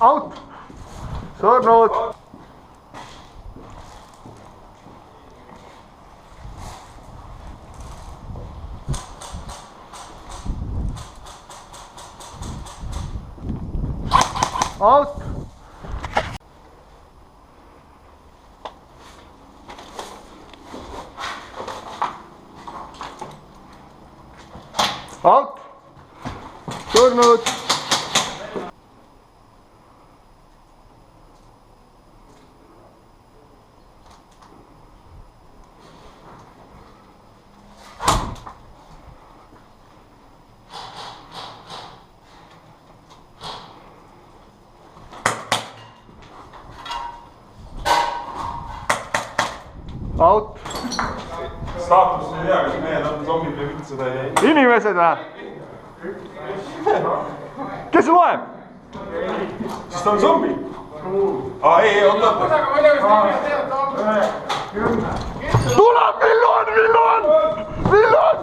Out! Surnud! Out! Out! Surnud! Out! Staatus ei tea, kas mehed on zombid või mitte, seda ei tea. Inimesed või? Kes loeb? Siis ta on zombi. Ei, oota. Tuleb, Villan!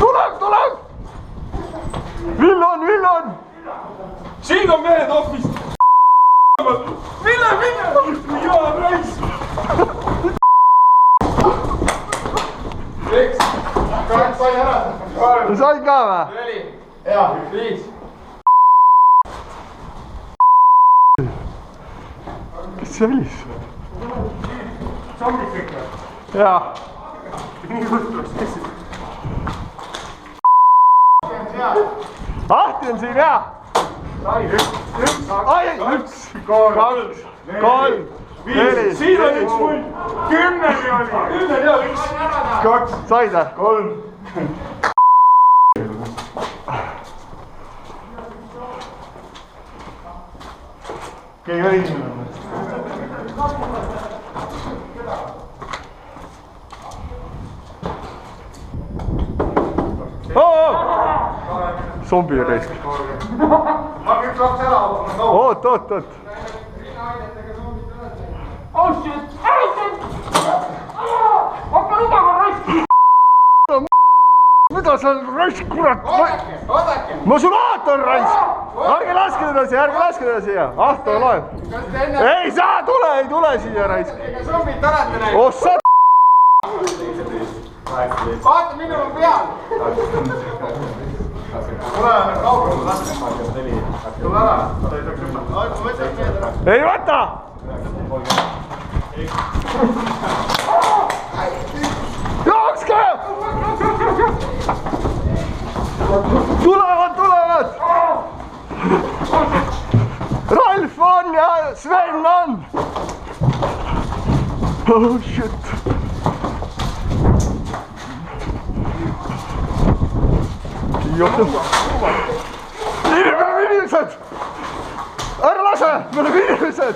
Tuleb! Villan! Siin on mehed hoopis. Mille? Jaa, raisk. Üks, kaks sai ära. Sain ka või? 4 ja 5. Kes see helis? Zombid kõik või? Jaa. Nii võttuks, kes siis? Ahti on siin hea. Üks, kaks, kolm, neli. Siin on üks pull. 10 oli. 10 ja 1. 2. Said või? 3. Keegi oli inimene. Zombi reisk. Ma kõik laps ära. Oot. Oh shit! Hakka lubama raisk! Mida sa raisk, kurat? Oodake! Mosulaator raisk! Ärge laske teda siia! Ahto loeb. Ei saa, ei tule siia raisk. Ega zombid olete näinud? Oh sa... Vaata, minul on peal! Tule kaugemale laske. Tule ära, ta ei saaks hüppata. Ma võtan need ära. Ei võta! Jookske! Tulevad! Ralf on ja Sven on! Oh shit! Inimesed! Ära lase! Me oleme inimesed!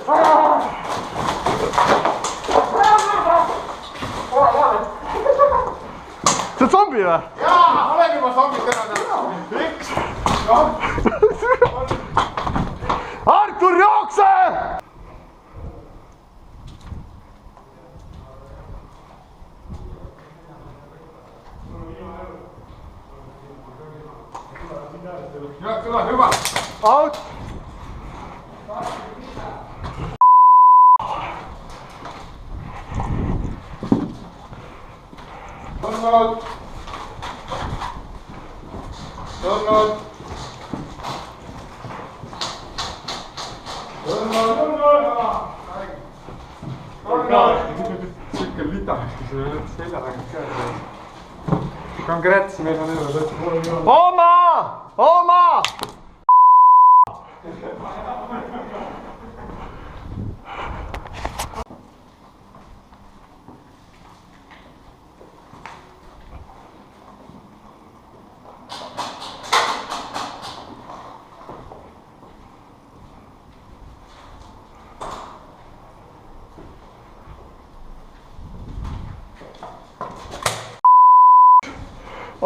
See on zombi või? Jaa, olen juba zombid ära näha. Üks. Artur, jookse! Tule, hüva. Out! Tulnud. Sikke litaks, kui sa selja tagant käed. Konkreetselt meil on elu. Oma!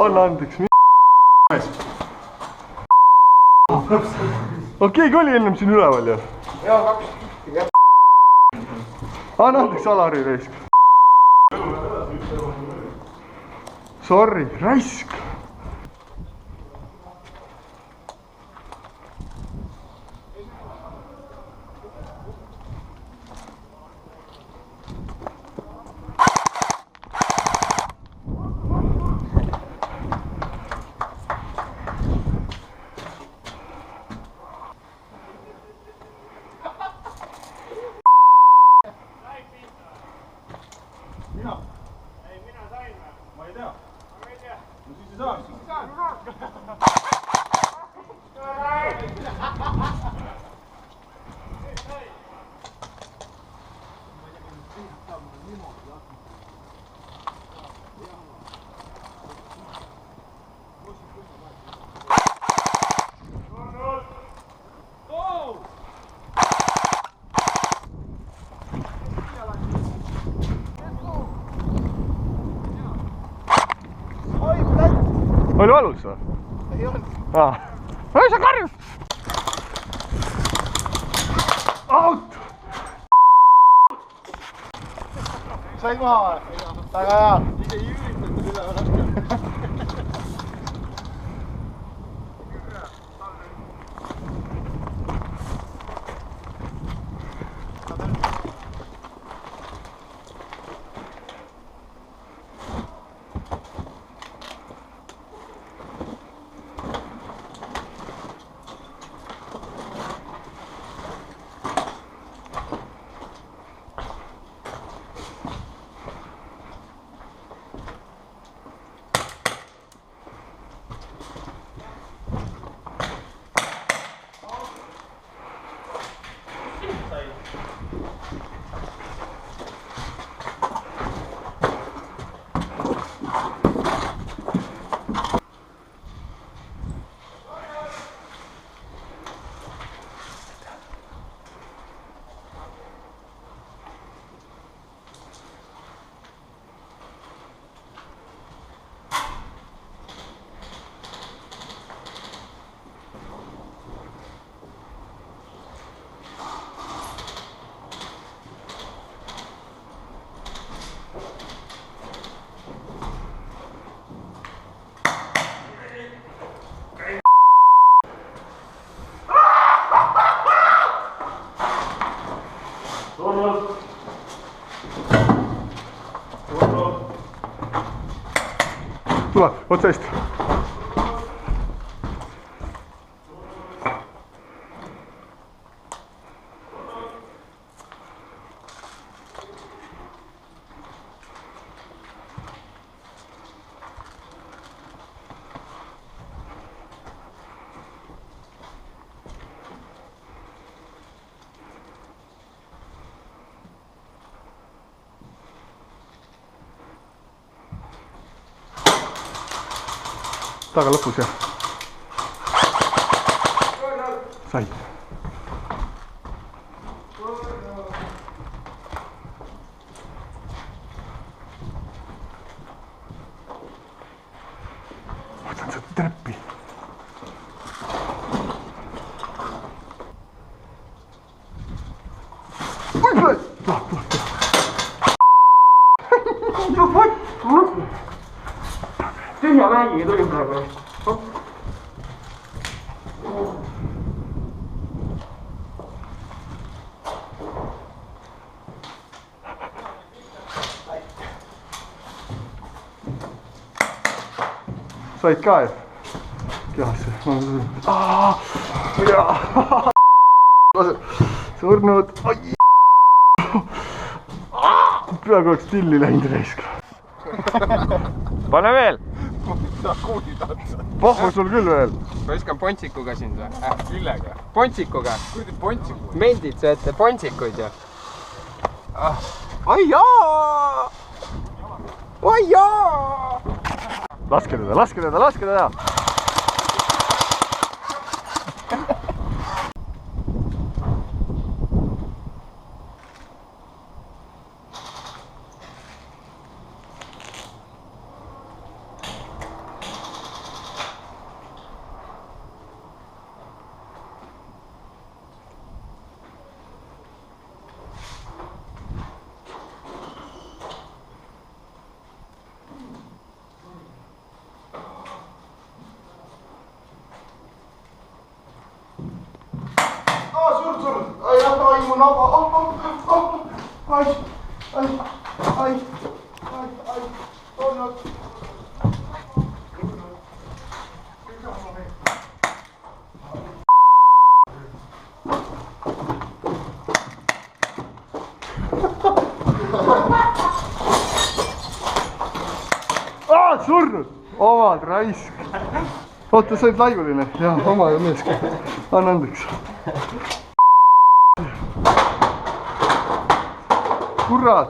Anna andeks, okei, kui oli ennem siin üleval ju? anna andeks Alari raisk. Sorry, raisk. Oli valus või? Ei olnud. Ei sa karjus! Out! Said maha või? Väga hea. Ise ei üritatud üle raske. Tule, otsa eest. Taga lõpus jah. Sai. Võtan seda treppi. Tühja mägiga tulin praegu. Said ka jah? Kehasse. Surnud. Peaaegu oleks tilli läinud reisk. Pane veel! Pohhu sul küll veel. Ma viskan pontsikuga sind või? Küllega? Pontsikuga. Kurdi pontsikud? Mendid sööte pontsikuid ju. Ai jaa! Ai jaa! Laske teda, laske teda, laske teda! ai mu naba. Ai. Surnud. Surnud! Omad raisk! Oota, sa oled laiguline? Jah, oma mees ka. Anna andeks. Kurat!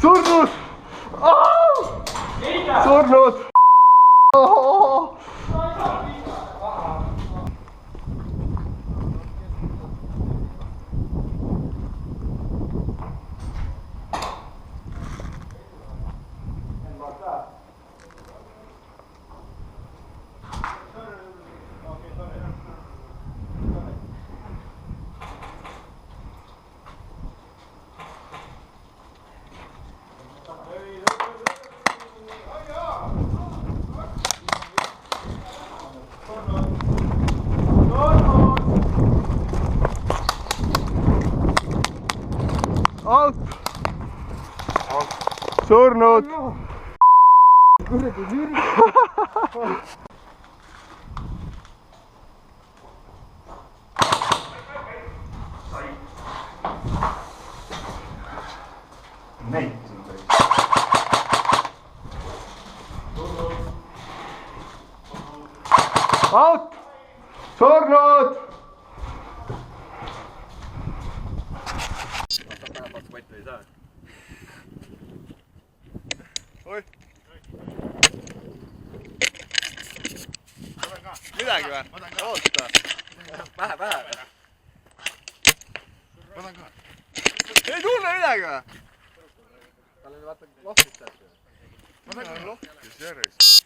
Surnud! Surnud! Out! Surnud! Out! Surnud! Oi! Midagi või? Oota! Pähe! Ei tunne midagi või? Tal oli vaata lohkis täpselt. Ma sain lohkis järjest.